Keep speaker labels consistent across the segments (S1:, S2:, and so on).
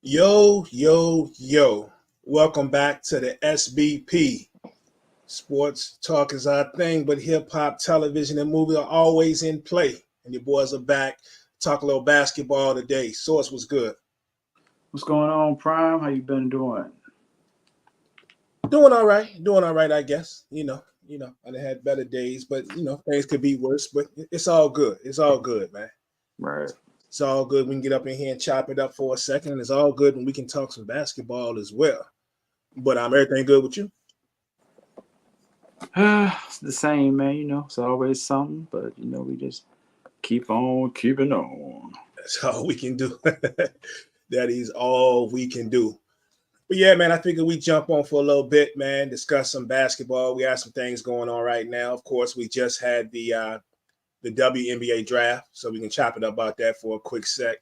S1: Yo, yo, yo. Welcome back to the SBP. Sports talk is our thing, but hip hop, television, and movie are always in play. And your boys are back. Talk a little basketball today. Source was good.
S2: What's going on, Prime? How you been doing?
S1: Doing all right. Doing all right, I guess. I had better days, but things could be worse. But it's all good. It's all good, man.
S2: Right.
S1: It's all good. We can get up in here and chop it up for a second. And it's all good when we can talk some basketball as well. But everything good with you?
S2: It's the same, man. It's always something, but we just keep on keeping on.
S1: That's all we can do. That is all we can do. But yeah, man, I figured we jump on for a little bit, man, discuss some basketball. We have some things going on right now. Of course, we just had the WNBA draft, so we can chop it up about that for a quick sec.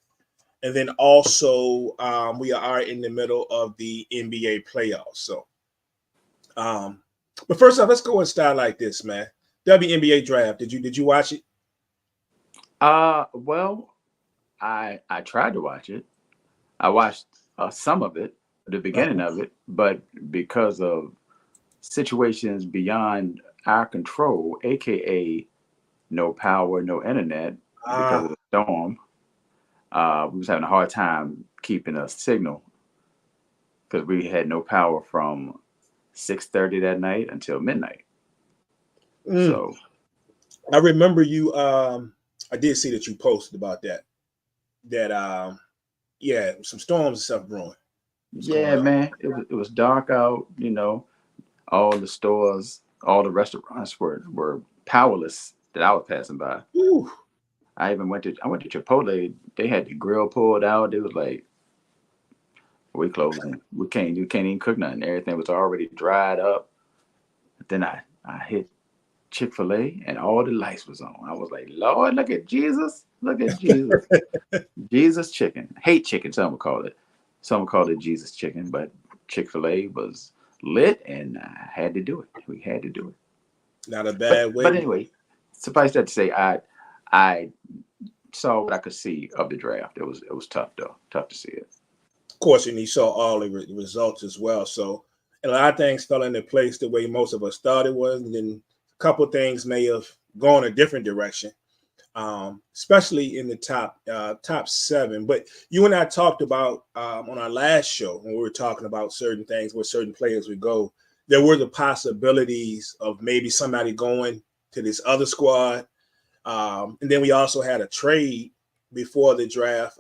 S1: And then also, we are in the middle of the NBA playoffs. But first off, let's go and start like this, man. WNBA draft. Did you watch it?
S2: Well, I tried to watch it. I watched some of it, the beginning
S1: Uh-huh.
S2: of it, but because of situations beyond our control, aka no power, no internet, because of
S1: Ah,
S2: the storm, we was having a hard time keeping a signal because we had no power from 6:30 that night until midnight.
S1: mm.
S2: So
S1: I remember you. I did see that you posted about that. That yeah, some storms and stuff brewing. What's going
S2: yeah,
S1: on?
S2: man, it was dark out. All the stores, all the restaurants were powerless that I was passing by.
S1: Whew.
S2: I went to Chipotle. They had the grill pulled out. It was like we closing. We can't even cook nothing. Everything was already dried up. Then I hit Chick-fil-A and all the lights was on. I was like, Lord, look at Jesus. Look at Jesus. Jesus chicken. Hate chicken, some would call it. Some would call it Jesus chicken, but Chick-fil-A was lit and I had to do it. We had to do it.
S1: Not a
S2: But
S1: bad
S2: but
S1: way.
S2: anyway, suffice that to say, I saw what I could see of the draft. It was tough though. Tough to see it.
S1: Of course, and he saw all the results as well. So, and a lot of things fell into place the way most of us thought it was, and then a couple of things may have gone a different direction, especially in the top seven. But you and I talked about on our last show when we were talking about certain things where certain players would go. There were the possibilities of maybe somebody going to this other squad. And then we also had a trade before the draft.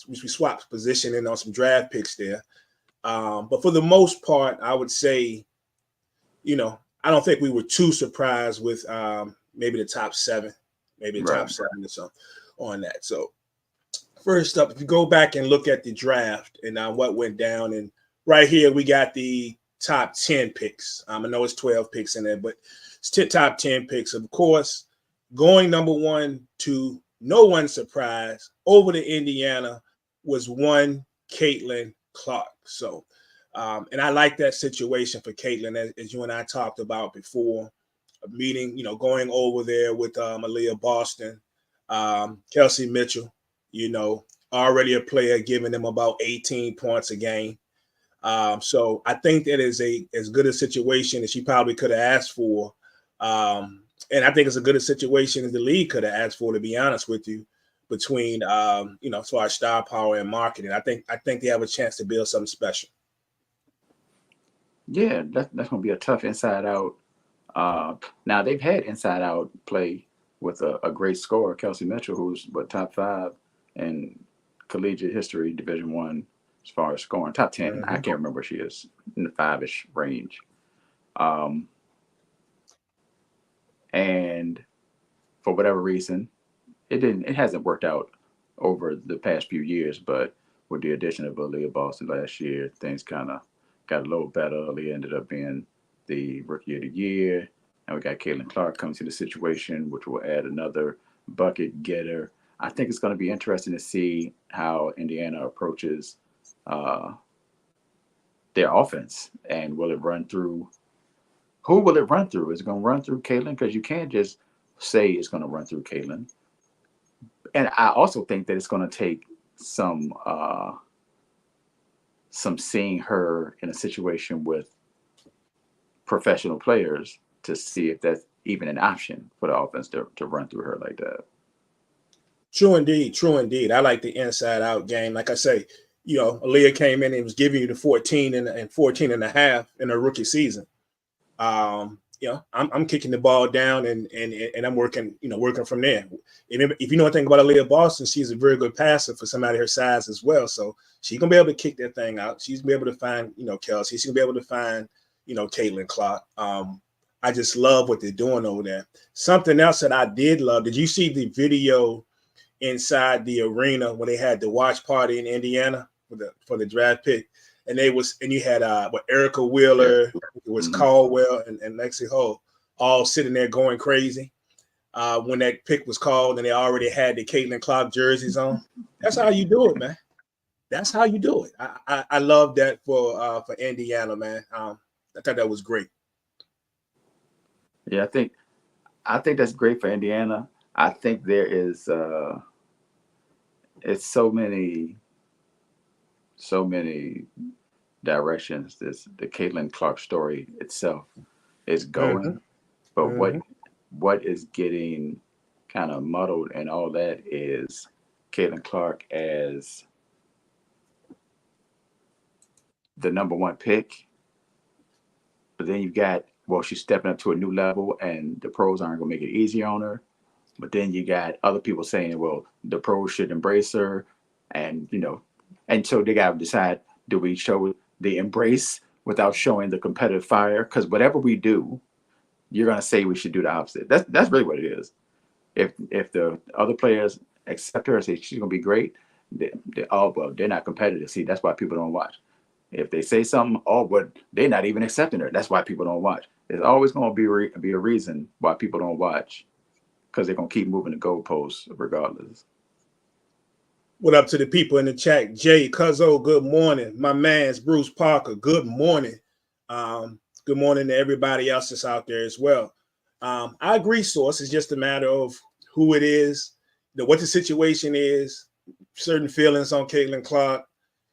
S1: We swapped positioning on some draft picks there. But for the most part, I would say, I don't think we were too surprised with maybe the top seven, maybe the top
S2: Right.
S1: seven or something on that. So first up, if you go back and look at the draft and what went down, and right here we got the top 10 picks. I know it's 12 picks in there, but it's top 10 picks. Of course, going number one to no one's surprise over to Indiana was one Caitlin Clark. So, and I like that situation for Caitlin, as you and I talked about before, a meeting, going over there with Aaliyah Boston, Kelsey Mitchell, you know, already a player giving them about 18 points a game. So I think that is as good a situation as she probably could have asked for. And I think it's a good a situation as the league could have asked for, to be honest with you, between as far as star power and marketing. I think they have a chance to build something special.
S2: Yeah, that's gonna be a tough inside out. Now they've had inside out play with a great scorer, Kelsey Mitchell, who's what top five in collegiate history, Division One, as far as scoring, top 10. I
S1: Mm-hmm.
S2: can't remember where she is in the five-ish range. Um, and for whatever reason, it hasn't worked out over the past few years. But with the addition of Aaliyah Boston last year, things kind of got a little better. Aaliyah ended up being the rookie of the year. And we got Caitlin Clark coming to the situation, which will add another bucket getter. I think it's going to be interesting to see how Indiana approaches uh, their offense, and will it run through? Who will it run through? Is it going to run through Caitlin? Because you can't just say it's going to run through Caitlin. And I also think that it's going to take some some seeing her in a situation with professional players to see if that's even an option for the offense to run through her like that.
S1: True indeed. True indeed. I like the inside out game. Like I say, Aaliyah came in and was giving you the 14 and 14 and a half in her rookie season. I'm kicking the ball down and I'm working, working from there. And if you know anything about Aaliyah Boston, she's a very good passer for somebody her size as well. So she's gonna be able to kick that thing out. She's gonna be able to find, Kelsey. She's gonna be able to find, Caitlin Clark. I just love what they're doing over there. Something else that I did love. Did you see the video inside the arena when they had the watch party in Indiana for the draft pick? And you had Erica Wheeler, it was Caldwell and Lexi Hull all sitting there going crazy when that pick was called, and they already had the Caitlin Clark jerseys on. That's how you do it, man. That's how you do it. I love that for Indiana, man. I thought that was great.
S2: Yeah, I think that's great for Indiana. I think there is it's so many directions the Caitlin Clark story itself is going, but what is getting kind of muddled and all that is Caitlin Clark as the number one pick, but then you got she's stepping up to a new level and the pros aren't gonna make it easier on her. But then you got other people saying, well, the pros should embrace her, and and so they got to decide: do we show the embrace without showing the competitive fire? Because whatever we do, you're gonna say we should do the opposite. That's really what it is. If the other players accept her and say she's gonna be great, they're not competitive. See, that's why people don't watch. If they say something, they're not even accepting her. That's why people don't watch. There's always gonna be a reason why people don't watch, because they're gonna keep moving the goalposts regardless.
S1: What up to the people in the chat? Jay Cuzzo, good morning. My man's Bruce Parker, good morning. Good morning to everybody else that's out there as well. I agree, Source. It's just a matter of who it is, what the situation is, certain feelings on Caitlin Clark,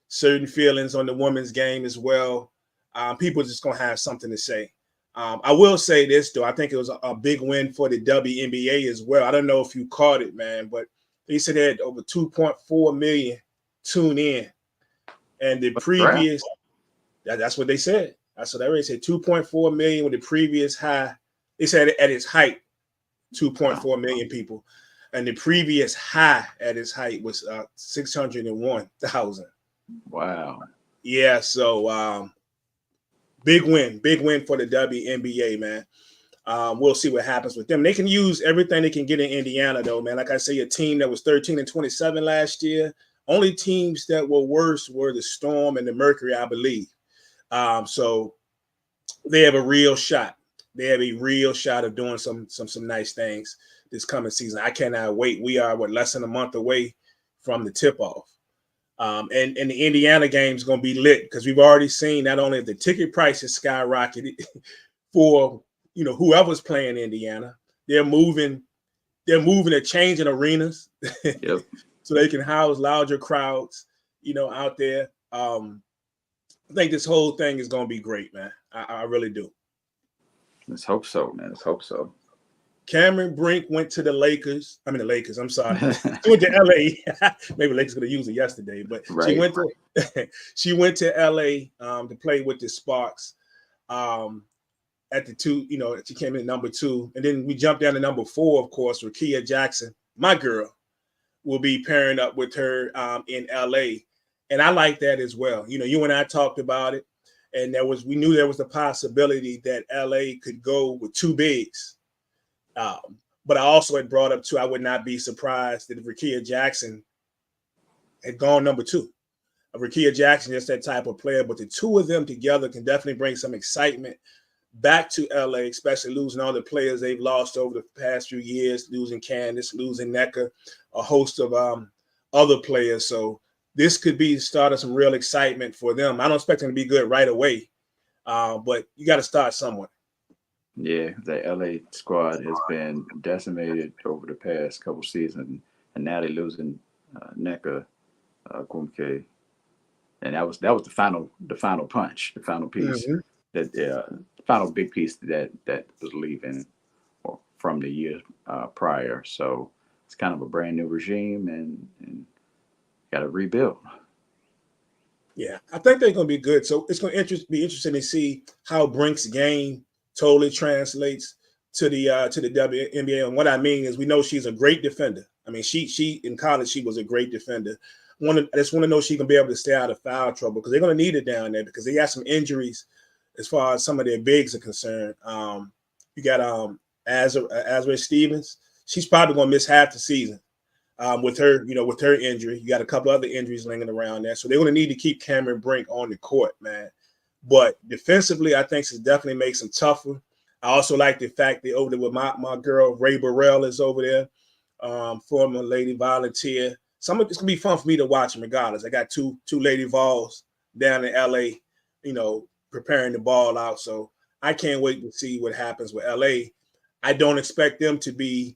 S1: certain feelings on the women's game as well. People are just going to have something to say. I will say this, though. I think it was a big win for the WNBA as well. I don't know if you caught it, man, but they said they had over 2.4 million tune in. And the previous, that's what they said. That's what they already said, 2.4 million with the previous high. They said at its height, 2.4 million people. And the previous high at its height was 601,000.
S2: Wow.
S1: Yeah, so big win for the WNBA, man. We'll see what happens with them. They can use everything they can get in Indiana, though, man. Like I say, a team that was 13 and 27 last year. Only teams that were worse were the Storm and the Mercury, I believe. So they have a real shot. They have a real shot of doing some nice things this coming season. I cannot wait. We are less than a month away from the tip off. And the Indiana game is going to be lit because we've already seen not only the ticket prices skyrocketed for whoever's playing Indiana. They're moving, they're changing arenas
S2: Yep.
S1: so they can house larger crowds, out there. I think this whole thing is going to be great, man. I really do.
S2: Let's hope so, man. Let's hope so.
S1: Cameron Brink went to the Lakers. I mean, the Lakers. I'm sorry. She went to LA. Maybe Lakers could have used it yesterday, but
S2: right.
S1: she went to LA to play with the Sparks. At the two, she came in number 2, and then we jumped down to number 4. Of course, Rickea Jackson, my girl, will be pairing up with her in LA, and I like that as well. You and I talked about it, and we knew there was the possibility that LA could go with 2 bigs. But I also had brought up too, I would not be surprised that if Rickea Jackson had gone number 2. Rickea Jackson is that type of player, but the two of them together can definitely bring some excitement back to LA, especially losing all the players they've lost over the past few years, losing Candace, losing Necker, a host of other players. So this could be the start of some real excitement for them. I don't expect them to be good right away, but you got to start somewhere.
S2: Yeah, the LA squad has been decimated over the past couple seasons, and now they're losing Necker, Gumke, and that was the final punch, the final piece,
S1: Hmm.
S2: that the final big piece that was leaving from the years prior. So it's kind of a brand new regime, and got to rebuild.
S1: Yeah, I think they're going to be good. So it's going to be interesting to see how Brink's game totally translates to the WNBA. And what I mean is, we know she's a great defender. I mean, she in college she was a great defender. I just want to know she can be able to stay out of foul trouble, because they're going to need it down there, because they got some injuries as far as some of their bigs are concerned. You got Azra Stevens. She's probably going to miss half the season with her, with her injury. You got a couple other injuries lingering around there. So they're going to need to keep Cameron Brink on the court, man. But defensively, I think it definitely makes them tougher. I also like the fact that over there with my girl, Ray Burrell, is over there, former Lady Volunteer. It's going to be fun for me to watch them regardless. I got two Lady Vols down in LA, preparing the ball out. So I can't wait to see what happens with LA. I don't expect them to be,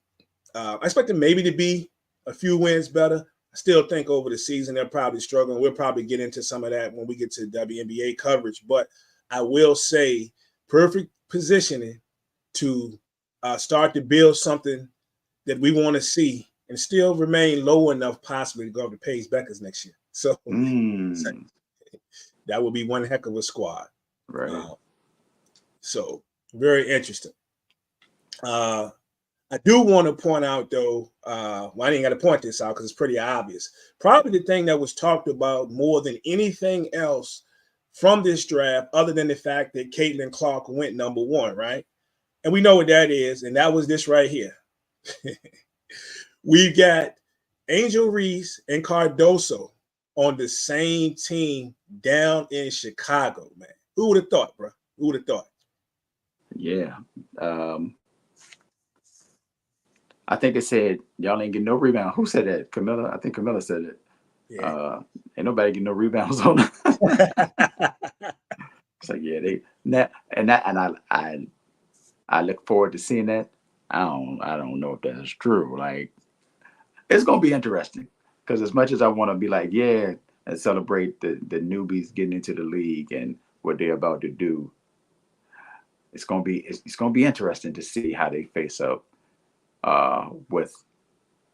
S1: I expect them maybe to be a few wins better. I still think over the season they're probably struggling. We'll probably get into some of that when we get to WNBA coverage. But I will say, perfect positioning to start to build something that we want to see and still remain low enough possibly to go up to Paige Beckers next year. So that would be one heck of a squad.
S2: Right.
S1: So very interesting. I do want to point out, though, I didn't got to point this out because it's pretty obvious. Probably the thing that was talked about more than anything else from this draft, other than the fact that Caitlin Clark went number one, right? And we know what that is, and that was this right here. We've got Angel Reese and Cardoso on the same team down in Chicago, man. Who would have thought, bro? Who would have thought?
S2: Yeah. I think they said y'all ain't getting no rebound. Who said that? Camilla? I think Camilla said it. Yeah. Ain't nobody getting no rebounds on them. It's like, yeah, I look forward to seeing that. I don't know if that's true. Like, it's gonna be interesting, because as much as I want to be like, yeah, and celebrate the newbies getting into the league and what they're about to do, it's gonna be interesting to see how they face up with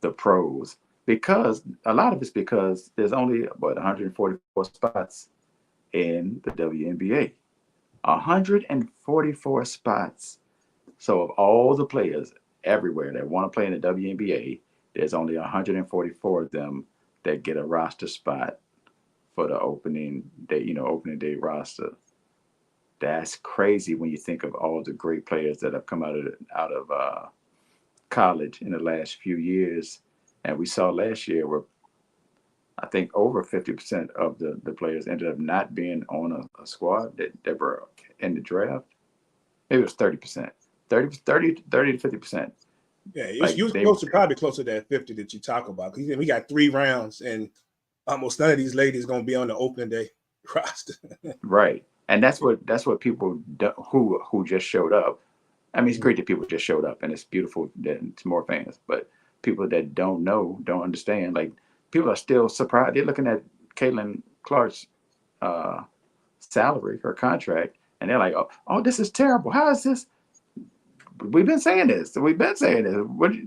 S2: the pros, because a lot of it's because there's only 144 spots in the WNBA. 144 spots. So of all the players everywhere that want to play in the WNBA, there's only 144 of them that get a roster spot for the opening day roster. That's crazy when you think of all the great players that have come out of college in the last few years. And we saw last year where I think over 50% of the players ended up not being on a squad that were in the draft. Maybe it was 30%. 30 to 50%.
S1: Yeah, you was probably closer to that 50 that you talk about. Because we got 3 rounds, and almost none of these ladies going to be on the opening day roster.
S2: Right. And that's what people who just showed up. I mean, it's great that people just showed up, and it's beautiful that it's more fans. But people that don't understand, like, people are still surprised. They're looking at Caitlin Clark's salary, her contract, and they're like, oh, this is terrible. How is this? We've been saying this. This ain't new.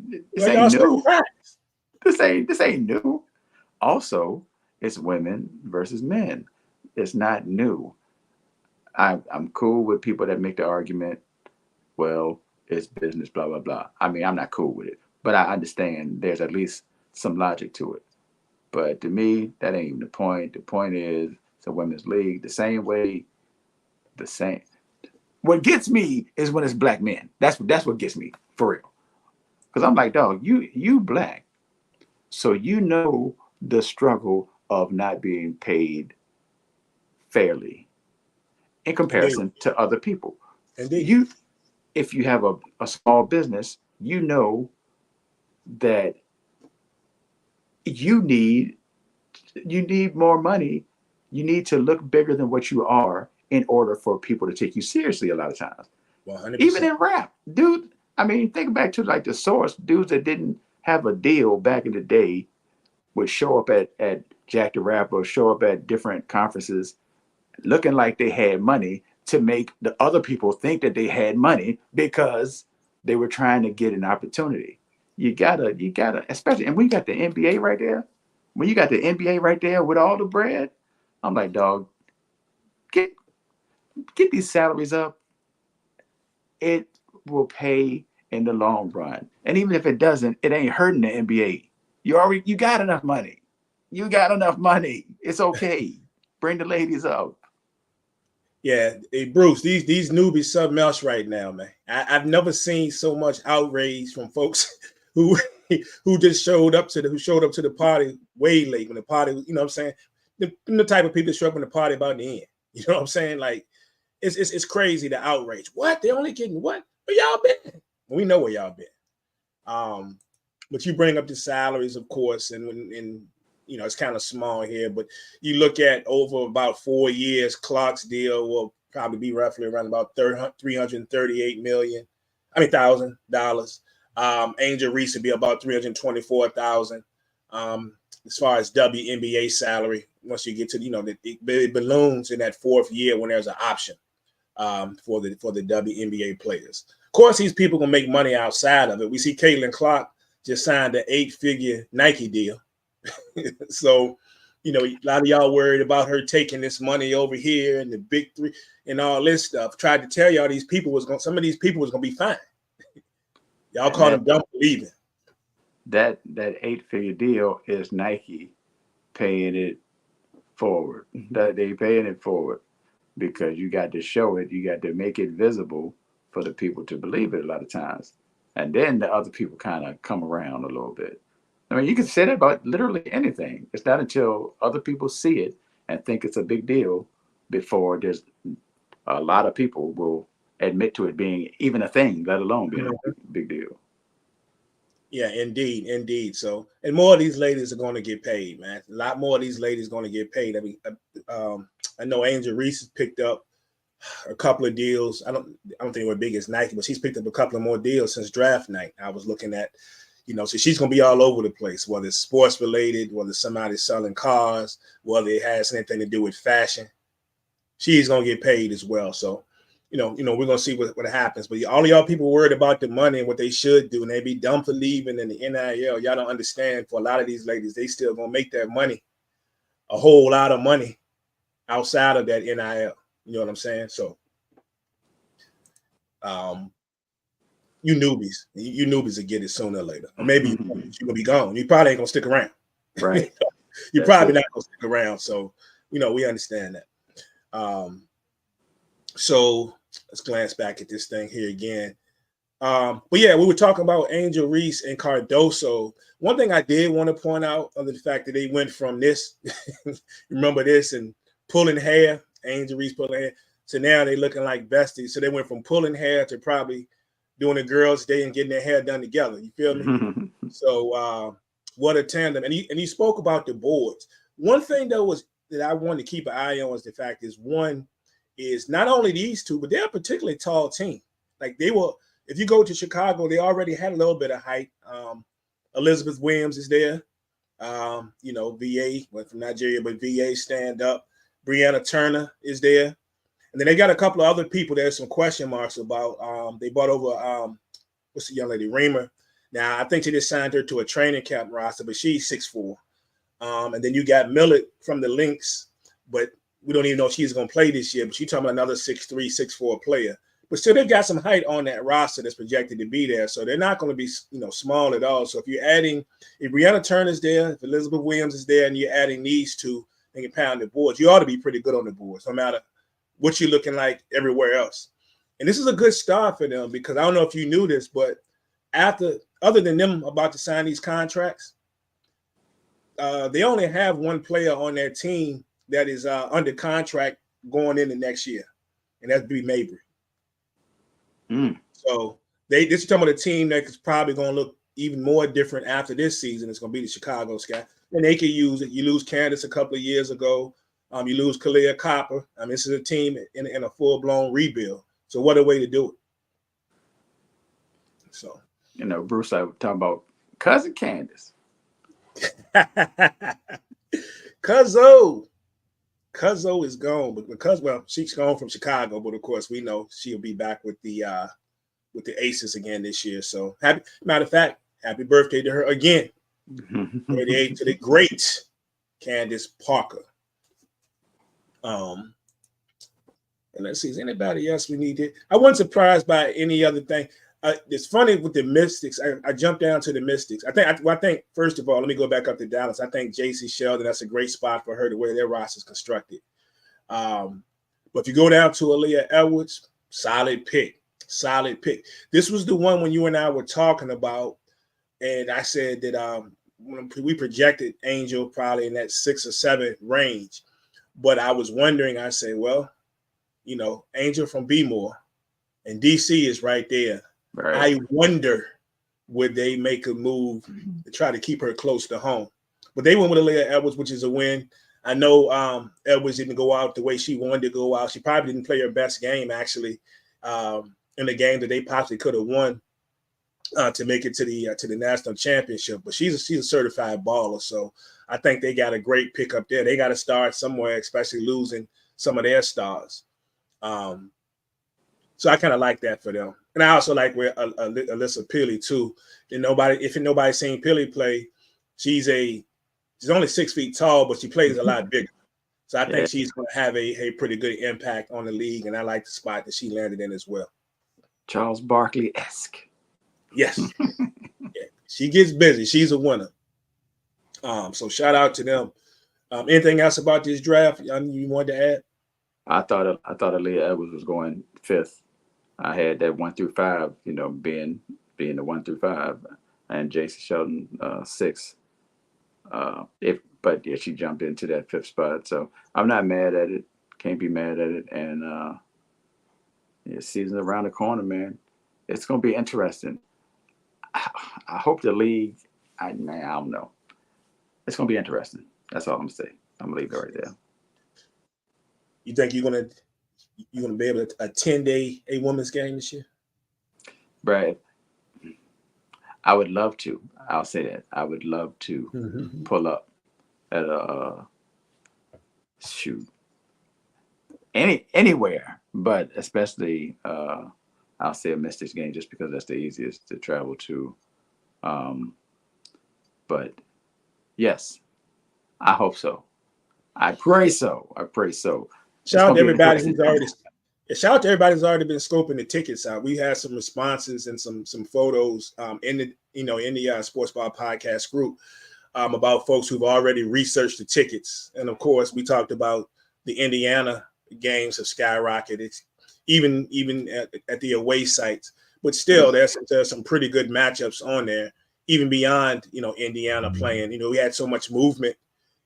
S2: This ain't new. Also, it's women versus men. It's not new. I'm cool with people that make the argument, well, it's business, blah, blah, blah. I mean, I'm not cool with it, but I understand there's at least some logic to it. But to me, that ain't even the point. The point is it's a women's league. The same. What gets me is when it's black men. That's what gets me, for real. Because I'm like, dog, you black. So you know the struggle of not being paid fairly in comparison to other people.
S1: Indeed.
S2: If you have a small business, you know that you need more money. You need to look bigger than what you are in order for people to take you seriously a lot of times.
S1: 100%.
S2: Even in rap, dude. I mean, think back to like the Source dudes that didn't have a deal back in the day would show up at Jack the Rapper show up at different conferences looking like they had money to make the other people think that they had money because they were trying to get an opportunity. You gotta, especially, and we got the NBA right there. When you got the NBA right there with all the bread, I'm like, dog, get get these salaries up. It will pay in the long run. And even if it doesn't, it ain't hurting the NBA. You got enough money. You got enough money. It's okay. Bring the ladies up.
S1: Yeah, hey Bruce, these newbies something else right now, man. I've never seen so much outrage from folks who who just showed up to the party way late when the party, you know what I'm saying? The type of people that show up when the party about the end. You know what I'm saying? Like it's crazy the outrage. What? They only getting what? Where y'all been? We know where y'all been. Um, but you bring up the salaries, of course, and you know it's kind of small here, but you look at over about 4 years, Clark's deal will probably be roughly around about $338 million. I mean $1,000. Angel Reese would be about 324,000. As far as WNBA salary, once you get to it balloons in that fourth year when there's an option for the WNBA players. Of course, these people gonna make money outside of it. We see Caitlin Clark just signed an 8-figure Nike deal. So, you know, a lot of y'all worried about her taking this money over here and the big three and all this stuff. Tried to tell y'all some of these people was gonna be fine. Y'all call them dumb believing.
S2: That 8-figure deal is Nike paying it forward. That they paying it forward because you got to show it, you got to make it visible for the people to believe it a lot of times. And then the other people kind of come around a little bit. I mean, you can say that about literally anything. It's not until other people see it and think it's a big deal before there's a lot of people will admit to it being even a thing, let alone being a big deal.
S1: Yeah, indeed. So, and more of these ladies are going to get paid, man. A lot more of these ladies going to get paid. I mean, I know Angel Reese has picked up a couple of deals. I don't think they were big as Nike, but she's picked up a couple of more deals since draft night. I was looking at, so she's going to be all over the place, whether it's sports related, whether somebody's selling cars, whether it has anything to do with fashion. She's going to get paid as well. So, we're going to see what happens. But all of y'all people worried about the money and what they should do, and they be dumb for leaving in the NIL. Y'all don't understand. For a lot of these ladies, they still going to make that money, a whole lot of money outside of that NIL. You know what I'm saying? So, you newbies will get it sooner or later. Or maybe you're going to be gone. You probably ain't going to stick around.
S2: Right.
S1: You're probably not going to stick around. So, we understand that. So let's glance back at this thing here again. But yeah, we were talking about Angel Reese and Cardoso. One thing I did want to point out on the fact that they went from this, remember this, and pulling hair, Angel Reese pulling hair. So now they're looking like besties. So they went from pulling hair to probably doing a girls' day and getting their hair done together. You feel me? So what a tandem. And he spoke about the boards. One thing that I wanted to keep an eye on is the fact is not only these two, but they're a particularly tall team. Like if you go to Chicago, they already had a little bit of height. Elizabeth Williams is there. VA went from Nigeria, but VA stand up. Brianna Turner is there. And then they got a couple of other people there's some question marks about. They brought over, what's the young lady, Reamer. Now, I think they just signed her to a training camp roster, but she's 6'4". And then you got Millett from the Lynx, but we don't even know if she's going to play this year, but she's talking about another 6'3", 6'4" player. But still, they've got some height on that roster that's projected to be there. So they're not going to be, small at all. So if Brianna Turner's there, if Elizabeth Williams is there, and you're adding these two and you pound the boards, you ought to be pretty good on the boards, no matter what you're looking like everywhere else. And this is a good start for them because I don't know if you knew this, but other than them about to sign these contracts, they only have one player on their team that is under contract going into next year, and that'd be Mabry. So this is talking about a team that is probably going to look even more different after this season. It's going to be the Chicago Sky, and they can use it. You lose Candace a couple of years ago. You lose Kalia Copper. I mean, this is a team in a full-blown rebuild. So what a way to do it. So,
S2: Bruce, I was talking about cousin Candace.
S1: Cuzzo is gone, but because she's gone from Chicago, but of course we know she'll be back with the Aces again this year. So matter of fact, happy birthday to her again. 38 to the great Candace Parker. And let's see, is anybody else we need to? I wasn't surprised by any other thing. It's funny with the Mystics. I jumped down to the Mystics. I think first of all, let me go back up to Dallas. I think J.C. Sheldon, that's a great spot for her the way their roster is constructed. But if you go down to Aaliyah Edwards, solid pick. This was the one when you and I were talking about, and I said that when we projected Angel probably in that 6 or 7 range. But I was wondering, I said, well, Angel from B-More and DC is right there. Right. I wonder would they make a move to try to keep her close to home. But they went with Aaliyah Edwards, which is a win. I know Edwards didn't go out the way she wanted to go out. She probably didn't play her best game, actually, in the game that they possibly could have won to make it to the national championship. But she's a certified baller, so I think they got a great pick up there. They got to start somewhere, especially losing some of their stars. So I kind of like that for them. And I also like where Alyssa Peely too. If nobody's seen Peely play, she's only 6 feet tall, but she plays a lot bigger. So I think she's going to have a pretty good impact on the league, and I like the spot that she landed in as well.
S2: Charles Barkley-esque.
S1: Yes. She gets busy. She's a winner. So shout out to them. Anything else about this draft you wanted to add?
S2: I thought Aaliyah Edwards was going 5th. I had that 1 through 5, being the 1 through 5, and J.C. Sheldon 6th. But she jumped into that 5th spot, so I'm not mad at it. Can't be mad at it, and season's around the corner, man. It's gonna be interesting. I hope the league. I don't know. It's gonna be interesting. That's all I'm gonna say. I'm gonna leave it right there.
S1: You think you're gonna be able to attend a women's game this year?
S2: Brad, I would love to. I'll say that. I would love to pull up at a anywhere, but especially I'll say a Mystics game just because that's the easiest to travel to. But yes, I hope so. I pray so. Shout out to everybody
S1: who's already been scoping the tickets out. We had some responses and some photos in the Sports Bar Podcast group about folks who've already researched the tickets. And of course, we talked about the Indiana games have skyrocketed, even at the away sites. But still, there's some pretty good matchups on there, even beyond Indiana playing. We had so much movement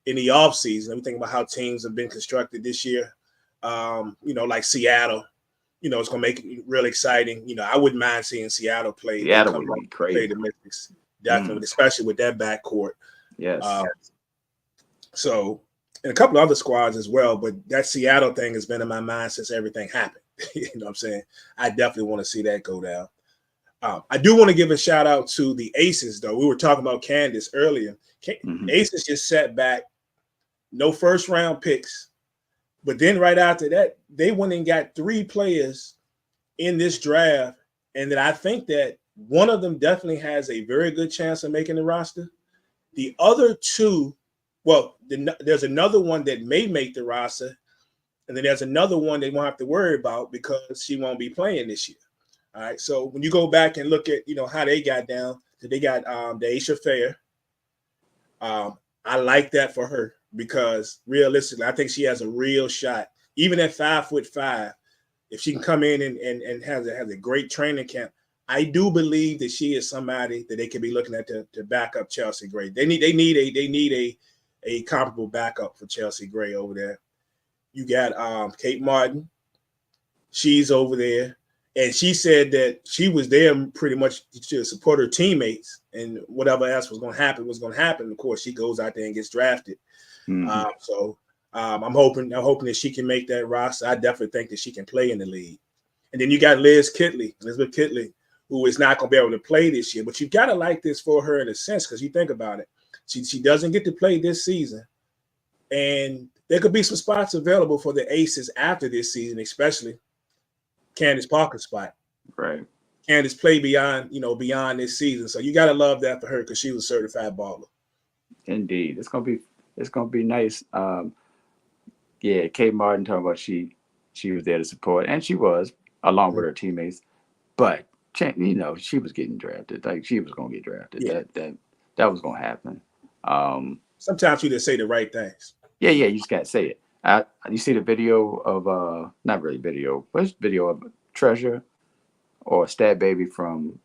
S1: in the offseason. We think about how teams have been constructed this year. Like Seattle, it's going to make it real exciting. I wouldn't mind seeing Seattle play.
S2: Seattle would be crazy.
S1: Play the Mystics, definitely, especially with that backcourt.
S2: Yes.
S1: So, and a couple of other squads as well, but that Seattle thing has been in my mind since everything happened. You know what I'm saying? I definitely want to see that go down. I do want to give a shout out to the Aces, though. We were talking about Candace earlier. Aces just sat back, no first round picks. But then right after that, they went and got 3 players in this draft. And that I think that one of them definitely has a very good chance of making the roster. The other 2, there's another one that may make the roster. And then there's another one they won't have to worry about because she won't be playing this year. All right. So when you go back and look at, how they got down, they got Deaisha Fair. I like that for her because realistically, I think she has a real shot. Even at 5'5", if she can come in and has a great training camp, I do believe that she is somebody that they could be looking at to back up Chelsea Gray. They need a comparable backup for Chelsea Gray over there. You got Kate Martin. She's over there. And she said that she was there pretty much to support her teammates, and whatever else was going to happen was going to happen. Of course, she goes out there and gets drafted. So I'm hoping that she can make that roster. I definitely think that she can play in the league. And then you got Elizabeth Kitley, who is not going to be able to play this year. But you got to like this for her in a sense because you think about it. She doesn't get to play this season. And there could be some spots available for the Aces after this season, especially Candace Parker's spot.
S2: Right.
S1: Candace played beyond this season. So you gotta love that for her because she was a certified baller.
S2: Indeed. It's gonna be nice. Yeah, Kate Martin talking about she was there to support, and she was along with her teammates. But she was getting drafted. Like she was gonna get drafted.
S1: Yeah.
S2: That was gonna happen.
S1: Sometimes you just say the right things.
S2: Yeah, you just gotta say it. You see the video of not really video, but it's video of Treasure or Stat Baby from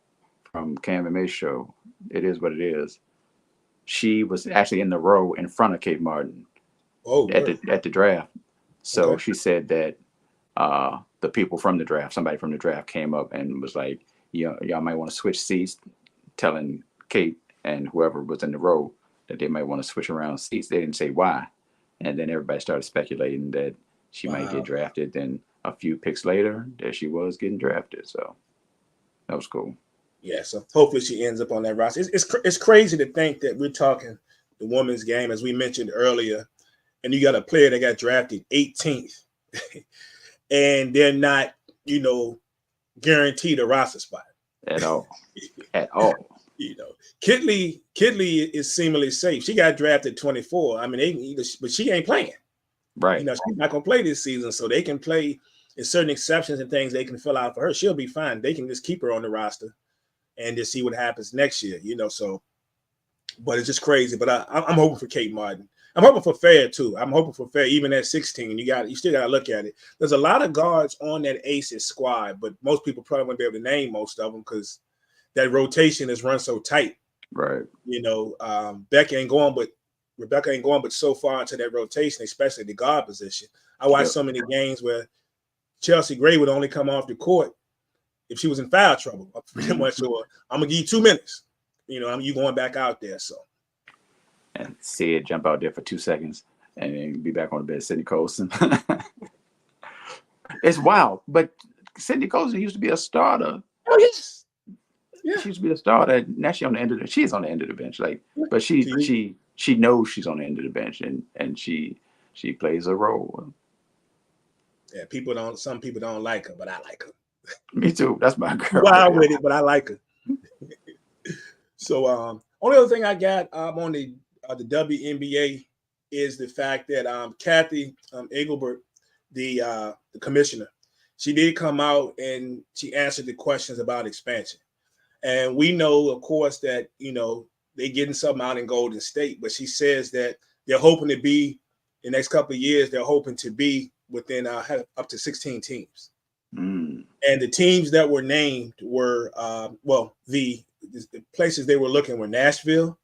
S2: Cam and May's show. It is what it is. She was actually in the row in front of Kate Martin at the draft. So she said that the people from the draft, somebody from the draft came up and was like, y'all might want to switch seats, telling Kate and whoever was in the row that they might want to switch around seats. They didn't say why. And then everybody started speculating that she might get drafted. Then a few picks later, there she was getting drafted. So that was cool.
S1: Yeah, so hopefully she ends up on that roster. It's crazy to think that we're talking the women's game, as we mentioned earlier, and you got a player that got drafted 18th, and they're not, guaranteed a roster spot
S2: at all. At all.
S1: Kidley is seemingly safe. She got drafted 24. I mean, but she ain't playing.
S2: Right.
S1: She's not gonna play this season, so they can play in certain exceptions and things they can fill out for her. She'll be fine. They can just keep her on the roster and just see what happens next year. So, but it's just crazy. But I'm hoping for Kate Martin. I'm hoping for Fair too. I'm hoping for Fair even at 16. You still got to look at it. There's a lot of guards on that Aces squad, but most people probably won't be able to name most of them because that rotation is run so tight.
S2: Right.
S1: Rebecca ain't going, but so far into that rotation, especially the guard position. I watched so many games where Chelsea Gray would only come off the court if she was in foul trouble. I'm pretty much sure I'm gonna give you 2 minutes. You going back out there. So.
S2: And see it jump out there for 2 seconds and then be back on the bed, Sydney Colson. It's wild, but Sydney Colson used to be a starter.
S1: Oh yes,
S2: yeah. She used to be a starter. Now she's on the end of the bench. But she knows she's on the end of the bench, and she plays a role.
S1: Yeah, some people don't like her, but I like her.
S2: Me too. That's my girl.
S1: Wild with it, but I like her. So, only other thing I got on the WNBA is the fact that Kathy Engelbert, the commissioner, she did come out and she answered the questions about expansion. And we know, of course, that, they're getting something out in Golden State, but she says that they're hoping to be, in the next couple of years, they're hoping to be within up to 16 teams.
S2: Mm.
S1: And the teams that were named were, the places they were looking were Nashville,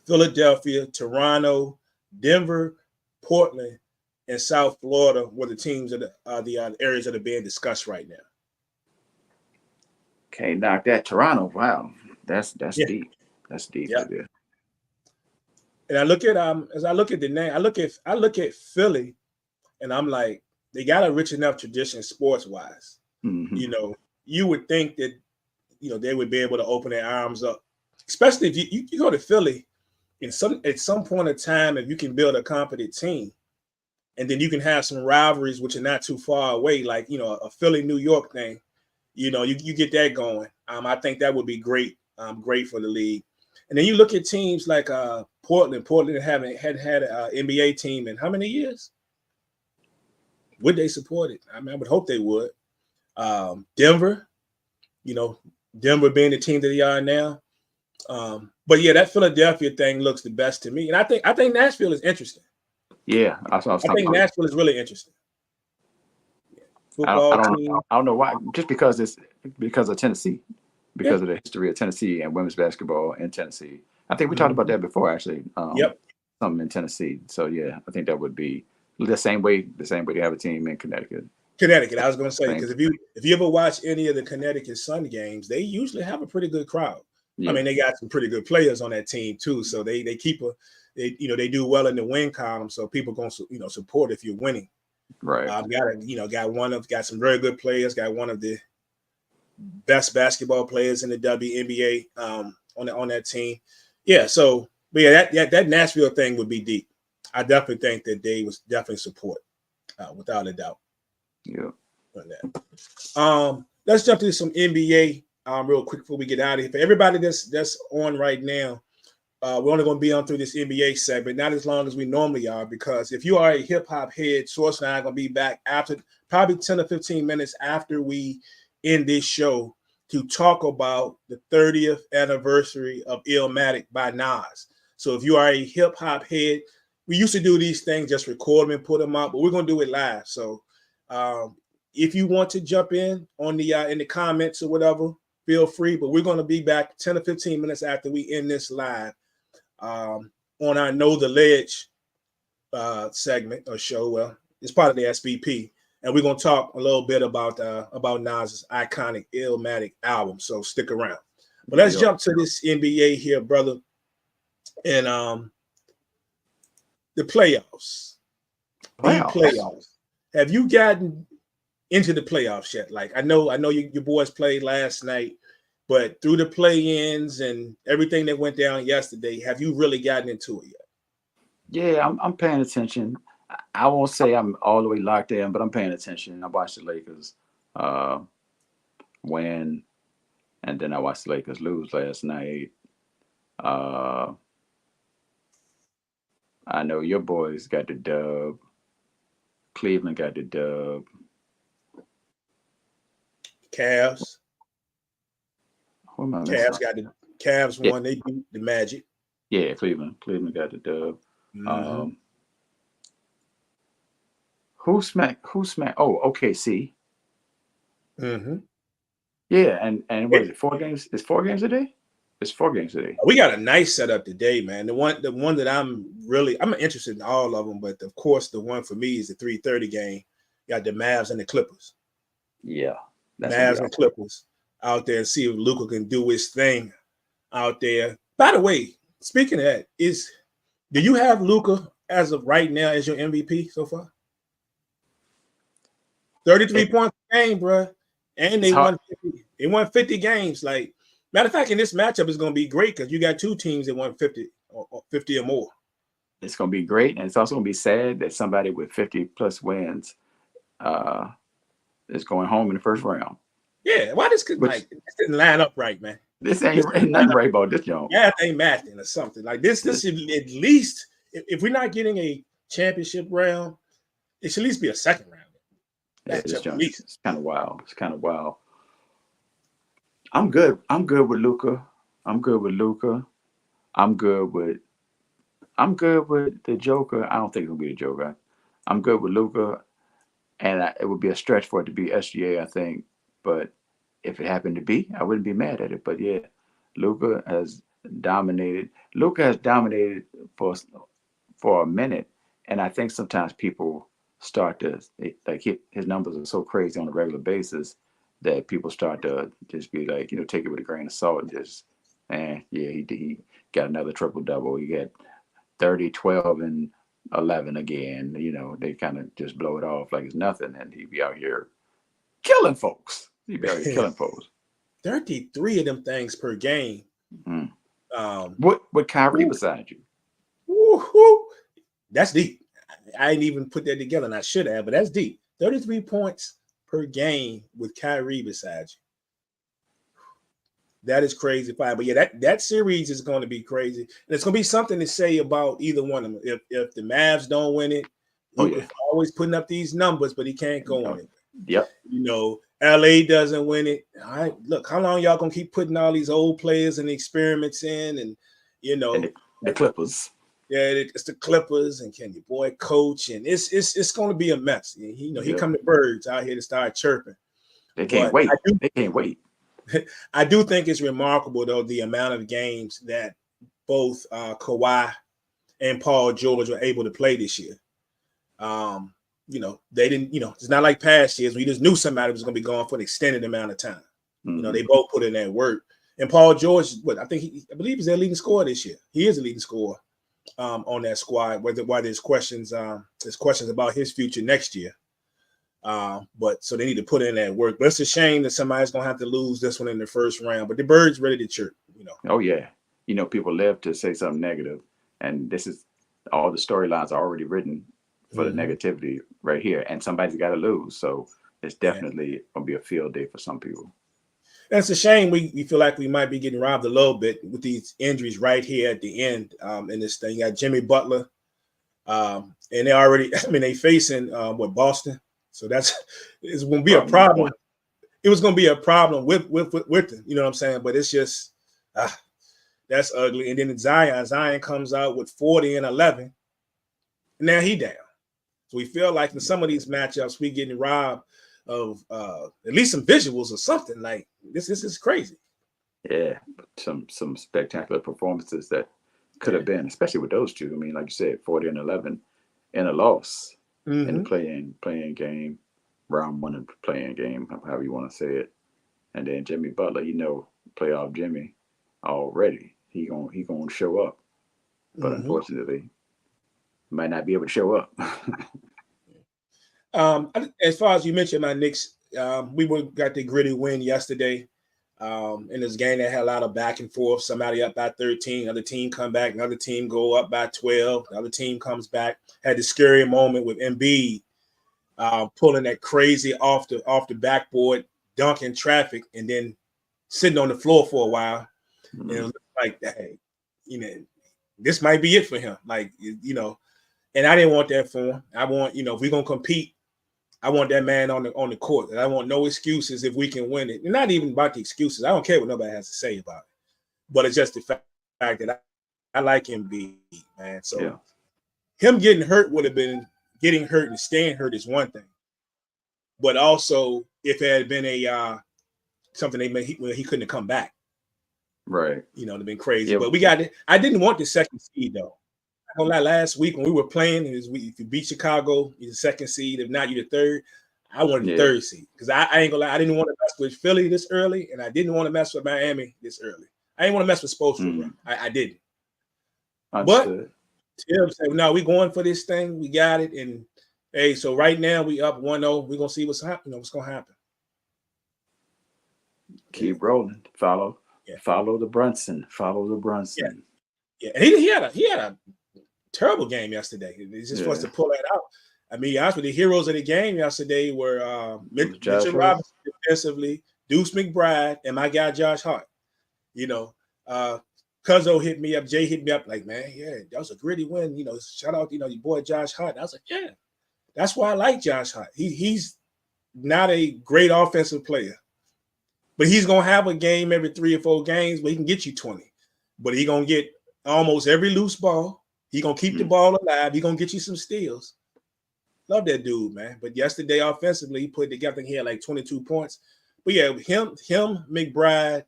S1: Philadelphia, Toronto, Denver, Portland, and South Florida were the teams that are the areas that are being discussed right now.
S2: Okay, knock that. Toronto. Wow, that's deep. That's deep right there.
S1: And I look at as I look at the name, I look at Philly, and I'm like, they got a rich enough tradition sports wise.
S2: Mm-hmm.
S1: You would think that they would be able to open their arms up, especially if you go to Philly. At some point in time, if you can build a competent team, and then you can have some rivalries which are not too far away, like a Philly New York thing, you get that going. I think that would be great, great for the league. And then you look at teams like Portland. Portland hadn't had an NBA team in how many years? Would they support it? I mean, I would hope they would. Denver, Denver being the team that they are now. But yeah, that Philadelphia thing looks the best to me, and I think Nashville is interesting.
S2: Yeah,
S1: I think Nashville is really interesting.
S2: I don't know why. Just because of Tennessee, because of the history of Tennessee and women's basketball in Tennessee. I think we talked about that before, actually. Something in Tennessee. So yeah, I think that would be the same way they have a team in Connecticut.
S1: I was going to say, because if you ever watch any of the Connecticut Sun games, they usually have a pretty good crowd. Yeah. I mean, they got some pretty good players on that team too, so they they do well in the win column, so people going to support if you're winning.
S2: Right.
S1: Got some very good players. Got one of the best basketball players in the WNBA on that team. Yeah. So, but yeah, that Nashville thing would be deep. I definitely think that they was definitely support, without a doubt.
S2: Yeah.
S1: On that. Let's jump to some NBA real quick before we get out of here. For everybody that's on right now, we're only going to be on through this NBA segment, not as long as we normally are, because if you are a hip hop head, Source and I are going to be back after probably 10 or 15 minutes after we end this show to talk about the 30th anniversary of Illmatic by Nas. So if you are a hip hop head, we used to do these things, just record them and put them out, but we're going to do it live. So if you want to jump in on the in the comments or whatever, feel free. But we're going to be back 10 or 15 minutes after we end this live on our Know the Ledge segment or show. Well, it's part of the SBP, and we're going to talk a little bit about Nas's iconic Illmatic album. So stick around. But let's jump to this NBA here, brother, and the playoffs. Playoffs. Have you gotten into the playoffs yet? Like I know your boys played last night, but through the play-ins and everything that went down yesterday, have you really gotten into it yet?
S2: Yeah, I'm paying attention. I won't say I'm all the way locked in, but I'm paying attention. I watched the Lakers win, and then I watched the Lakers lose last night. I know your boys got the dub. Cleveland got the dub.
S1: Cavs. Cavs won. They beat the Magic.
S2: Yeah, Cleveland got the dub. Mm-hmm. Who smacked? Oh, OKC.
S1: Mm-hmm.
S2: Yeah, and what is it? 4 games? It's 4 games a day. It's 4 games a day.
S1: We got a nice setup today, man. The one that I'm interested in all of them, but of course the one for me is the 3:30 game. You got the Mavs and the Clippers.
S2: Yeah,
S1: Mavs and Clippers out there and see if Luka can do his thing out there. By the way, speaking of that, do you have Luka as of right now as your MVP so far? 33 points per game, bro. And they won 50. They won 50 games. Like, matter of fact, in this matchup is going to be great because you got two teams that won 50 or 50 or more.
S2: It's going to be great, and it's also going to be sad that somebody with 50 plus wins is going home in the first round.
S1: Yeah, why this didn't line up right, man?
S2: This ain't nothing right about this, John.
S1: Yeah, ain't matching or something like this. This should at least, if we're not getting a championship round, it should at least be a second round.
S2: Yeah, it's kind of wild. It's kind of wild. I'm good. I'm good with Luka. I'm good with the Joker. I don't think it'll be the Joker. I'm good with Luka, and it would be a stretch for it to be SGA, I think. But if it happened to be, I wouldn't be mad at it. But yeah, Luka has dominated. Luka has dominated for a minute, and I think sometimes people start to his numbers are so crazy on a regular basis that people start to just be like, take it with a grain of salt and just, he got another triple double. He got 30, 12, and 11 again. They kind of just blow it off like it's nothing, and he'd be out here killing folks.
S1: 33 of them things per game.
S2: Mm-hmm. With Kyrie beside you.
S1: Woo-hoo. That's deep. I didn't even put that together, and I should have, but that's deep. 33 points per game with Kyrie beside you. That is crazy fine. But yeah, that series is going to be crazy. And it's going to be something to say about either one of them. If the Mavs don't win it, Luka's always putting up these numbers, but he can't go on it.
S2: Yep.
S1: LA doesn't win it. All right, look, how long y'all going to keep putting all these old players and experiments in? And,
S2: and the Clippers.
S1: Yeah, it's the Clippers, and can your boy coach, and it's going to be a mess. Here come the birds out here to start chirping.
S2: They can't wait. They can't wait.
S1: I do think it's remarkable, though, the amount of games that both Kawhi and Paul George were able to play this year. They didn't. It's not like past years. We just knew somebody was going to be gone for an extended amount of time. Mm-hmm. They both put in that work. And Paul George, I believe he's their leading scorer this year. He is a leading scorer on that squad. Why there's questions about his future next year. But so they need to put in that work. But it's a shame that somebody's gonna have to lose this one in the first round. But the birds ready to chirp.
S2: Oh yeah, people live to say something negative, and this is all the storylines are already written for the
S1: Mm-hmm.
S2: negativity right here, and somebody's got to lose. So it's
S1: Yeah.
S2: definitely gonna be a field day for some people.
S1: And it's a shame we feel like we might be getting robbed a little bit with these injuries right here at the end in this thing. You got Jimmy Butler, and they already, I mean, they facing what, Boston. So it's going to be a
S2: Problem number
S1: problem.
S2: one.
S1: It was going to be a problem with them. You know what I'm saying? But it's just that's ugly. And then Zion comes out with 40 and 11, and now he down. So we feel like in some of these matchups we getting robbed of at least some visuals or something. Like this is crazy.
S2: Yeah, some spectacular performances that could have been, especially with those two. I mean, like you said, 40 and 11 in a loss in the
S1: Mm-hmm.
S2: playing game, round one of the playing game, however you want to say it. And then Jimmy Butler, playoff Jimmy already. He gonna show up, but
S1: Mm-hmm.
S2: unfortunately, might not be able to show up.
S1: As far as you mentioned, my Knicks, got the gritty win yesterday. In this game that had a lot of back and forth. Somebody up by 13, other team come back, another team go up by 12, another team comes back. Had the scary moment with Embiid pulling that crazy off the backboard, dunking traffic, and then sitting on the floor for a while. And it was like, hey, this might be it for him. Like, and I didn't want that for him. I want, if we're gonna compete, I want that man on the court. And I want no excuses if we can win it. And not even about the excuses. I don't care what nobody has to say about it. But it's just the fact that I like Embiid, man. So
S2: Yeah.
S1: him getting hurt would have been getting hurt and staying hurt is one thing. But also, if it had been a something they made, he couldn't have come back.
S2: Right.
S1: It'd have been crazy.
S2: Yeah.
S1: But we got it. I didn't want the second seed though. I don't lie. Last week when we were playing, if you beat Chicago, you're the second seed. If not, you're the third. I wanted the third seed because I ain't gonna lie. I didn't want to mess with Philly this early, and I didn't want to mess with Miami this early. I didn't want to mess with Spoelstra, bro. I didn't.
S2: Understood.
S1: But Tim said, "No, we going for this thing. We got it." And hey, so right now we up 1-0. We're gonna see what's happening. What's gonna happen?
S2: Keep rolling. Follow the Brunson. Follow the Brunson.
S1: Yeah. And he had a terrible game yesterday. It's just for us to pull that out. I mean, honest with the heroes of the game yesterday were Mitchell Robinson defensively, Deuce McBride, and my guy Josh Hart. Cuzzo hit me up, Jay hit me up, like, man, yeah, that was a gritty win. Shout out, your boy Josh Hart. And I was like, yeah, that's why I like Josh Hart. He's not a great offensive player, but he's gonna have a game every 3 or 4 games where he can get you 20. But he's gonna get almost every loose ball. He's gonna keep the ball alive. He's gonna get you some steals. Love that dude, man. But yesterday, offensively, he put it together. He had like 22 points. But yeah, him, McBride,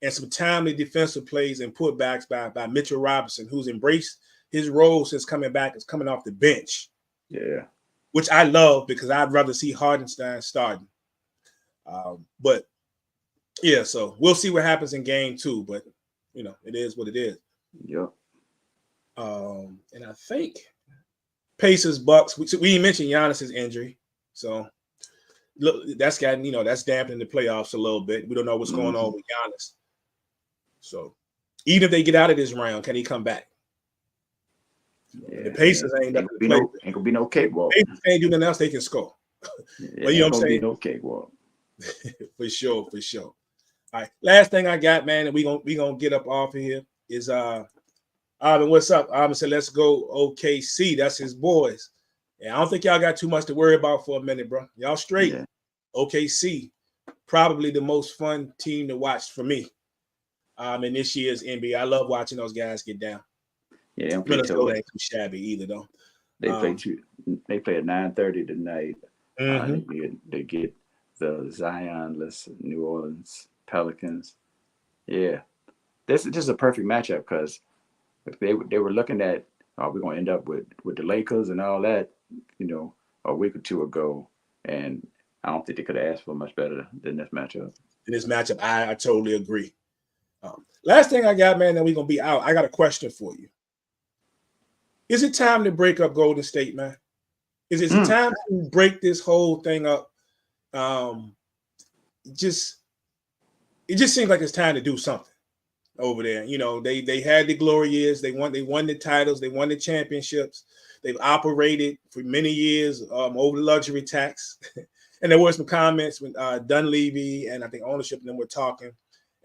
S1: and some timely defensive plays and putbacks by Mitchell Robinson, who's embraced his role since coming back, is coming off the bench.
S2: Yeah.
S1: Which I love because I'd rather see Hardenstein starting. But yeah, so we'll see what happens in game 2. But it is what it is.
S2: Yep.
S1: And I think Pacers Bucks. We mentioned Giannis's injury, so look, that's gotten that's dampening the playoffs a little bit. We don't know what's going on with Giannis. So even if they get out of this round, can he come back? The Pacers ain't gonna
S2: be no cakewalk.
S1: Pacers can't do nothing else. They can score. But you know what I'm saying?
S2: No cakewalk.
S1: For sure. All right. Last thing I got, man, and we gonna get up off of here is Ivan, what's up? Ivan said, let's go OKC. That's his boys. And I don't think y'all got too much to worry about for a minute, bro. Y'all straight. Yeah. OKC, probably the most fun team to watch for me in this year's NBA. I love watching those guys get down.
S2: Yeah,
S1: Minnesota ain't too shabby either, though.
S2: They play at 9:30 tonight. They get the Zion-less New Orleans Pelicans. Yeah. This is just a perfect matchup because they were looking at we're going to end up with the Lakers and all that, a week or two ago. And I don't think they could have asked for much better than this matchup.
S1: In this matchup, I totally agree. Last thing I got, man, then we're going to be out. I got a question for you. Is it time to break up Golden State, man? Is it time to break this whole thing up? It just seems like it's time to do something. over there. You know, they had the glory years. They won the titles. They won the championships. They've operated for many years over the luxury tax. And there were some comments when Dunleavy and I think ownership and them were talking,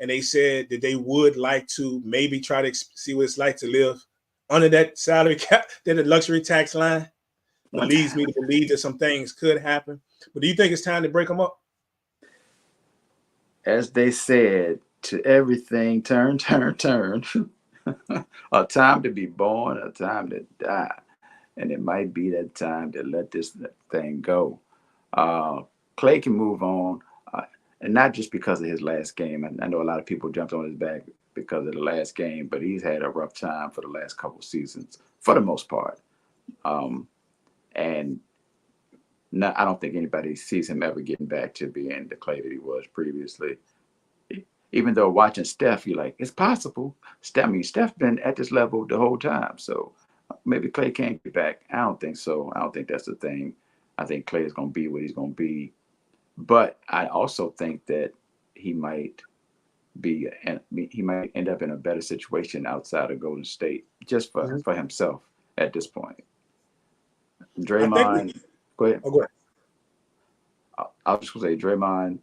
S1: and they said that they would like to maybe try to see what it's like to live under that salary cap, that the luxury tax line. But leads me to believe that some things could happen. But do you think it's time to break them up?
S2: As they said, to everything, turn. A time to be born, a time to die. And it might be that time to let this thing go. Clay can move on, and not just because of his last game. I know a lot of people jumped on his back because of the last game, but he's had a rough time for the last couple seasons, for the most part. And I don't think anybody sees him ever getting back to being the Clay that he was previously. Even though watching Steph, you're like, it's possible. Steph been at this level the whole time, so maybe Clay can't get back. I don't think so. I don't think that's the thing. I think Clay is going to be what he's going to be. But I also think that he might end up in a better situation outside of Golden State, just for himself at this point. Draymond, go ahead.
S1: Oh, go ahead.
S2: I was just going to say, Draymond,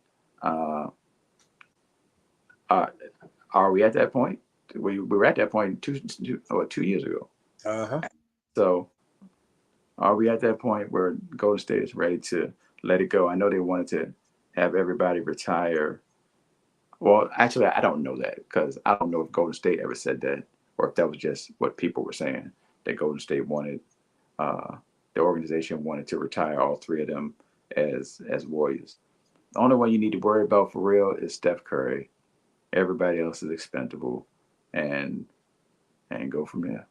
S2: are we at that point? We were at that point 2 years ago. So are we at that point where Golden State is ready to let it go? I know they wanted to have everybody retire. Well, actually, I don't know that, because I don't know if Golden State ever said that, or if that was just what people were saying, that Golden State wanted, the organization wanted to retire all three of them as Warriors. The only one you need to worry about for real is Steph Curry. Everybody else is expendable, and go from there.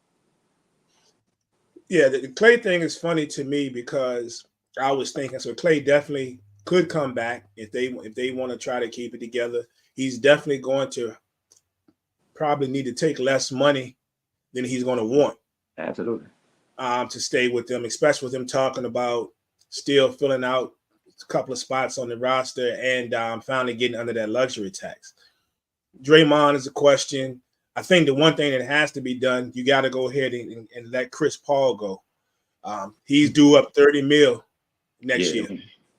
S1: Yeah, the Clay thing is funny to me because I was thinking, so Clay definitely could come back if they want to try to keep it together. He's definitely going to probably need to take less money than he's going to want.
S2: Absolutely.
S1: To stay with them, especially with him talking about still filling out a couple of spots on the roster and finally getting under that luxury tax. Draymond is a question. I think the one thing that has to be done, you got to go ahead and let Chris Paul go. He's due up $30 million next year.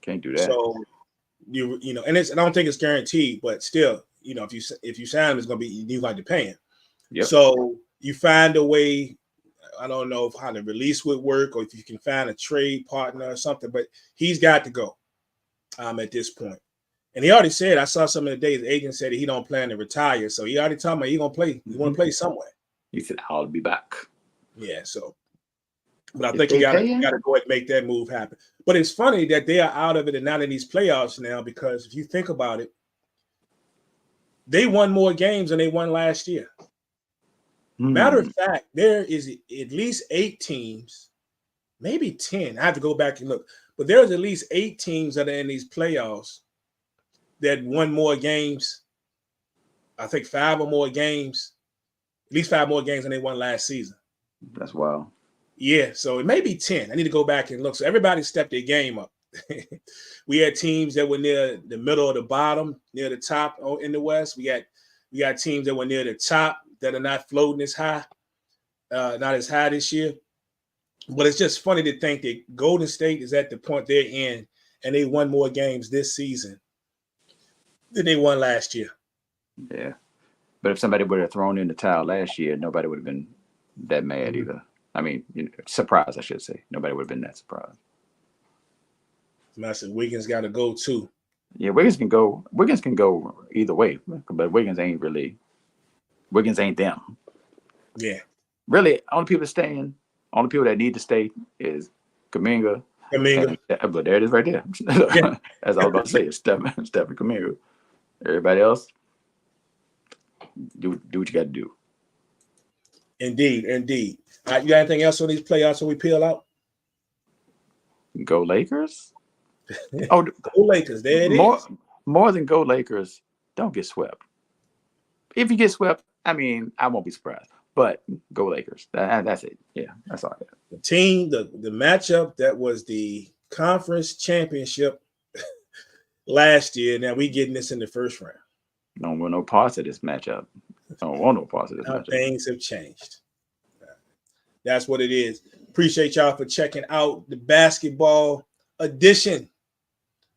S2: Can't do that.
S1: So you know, and I don't think it's guaranteed, but still, you know, if you sign him, it's going to be you got to pay him. Yep. So you find a way. I don't know how the release would work, or if you can find a trade partner or something, but he's got to go at this point. And he already said, I saw some of the days, the agent said that he don't plan to retire. So he already told me he's going to play. He want to play somewhere.
S2: He said, I'll be back.
S1: Yeah, so. But I think you got to go ahead and make that move happen. But it's funny that they are out of it and not in these playoffs now, because if you think about it, they won more games than they won last year. Matter of fact, there is at least 8 teams, maybe 10. I have to go back and look. But there's at least 8 teams that are in these playoffs that won more games. I think 5 or more games, at least 5 more games than they won last season.
S2: That's wild.
S1: Yeah, so it may be 10. I need to go back and look. So everybody stepped their game up. We had teams that were near the middle or the bottom, near the top in the West. We got teams that were near the top that are not floating as high, not as high this year. But it's just funny to think that Golden State is at the point they're in, and they won more games this season than they won last year.
S2: Yeah. But if somebody would have thrown in the towel last year, nobody would have been that mad either. I mean, surprised, I should say. Nobody would have been that surprised.
S1: I said Wiggins got to go too.
S2: Yeah, Wiggins can go. Wiggins can go either way, but Wiggins ain't them.
S1: Yeah.
S2: Really, only people that need to stay is Kuminga. But there it is right there. Yeah. As I was about to say, it's Steph and Kuminga. Everybody else, do what you got to do.
S1: Indeed. You got anything else on these playoffs so we peel out?
S2: Go Lakers.
S1: Go Lakers. There it is.
S2: More than go Lakers, don't get swept. If you get swept, I mean, I won't be surprised. But go Lakers. That's it. Yeah, that's all I got.
S1: The team, the matchup that was the conference championship last year. Now we getting this in the first round.
S2: Don't want no parts of this matchup. I don't want no parts of this
S1: Now
S2: matchup.
S1: things have changed. That's what it is. Appreciate y'all for checking out the basketball edition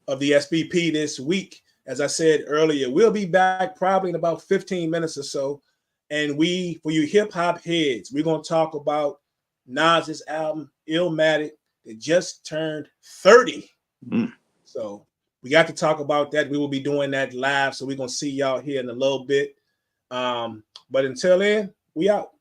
S1: of the SBP this week. As I said earlier, we'll be back probably in about 15 minutes or so. And for you hip hop heads, we're going to talk about Nas's album, Illmatic, that just turned 30. So we got to talk about that. We will be doing that live. So we're going to see y'all here in a little bit. But until then, we out.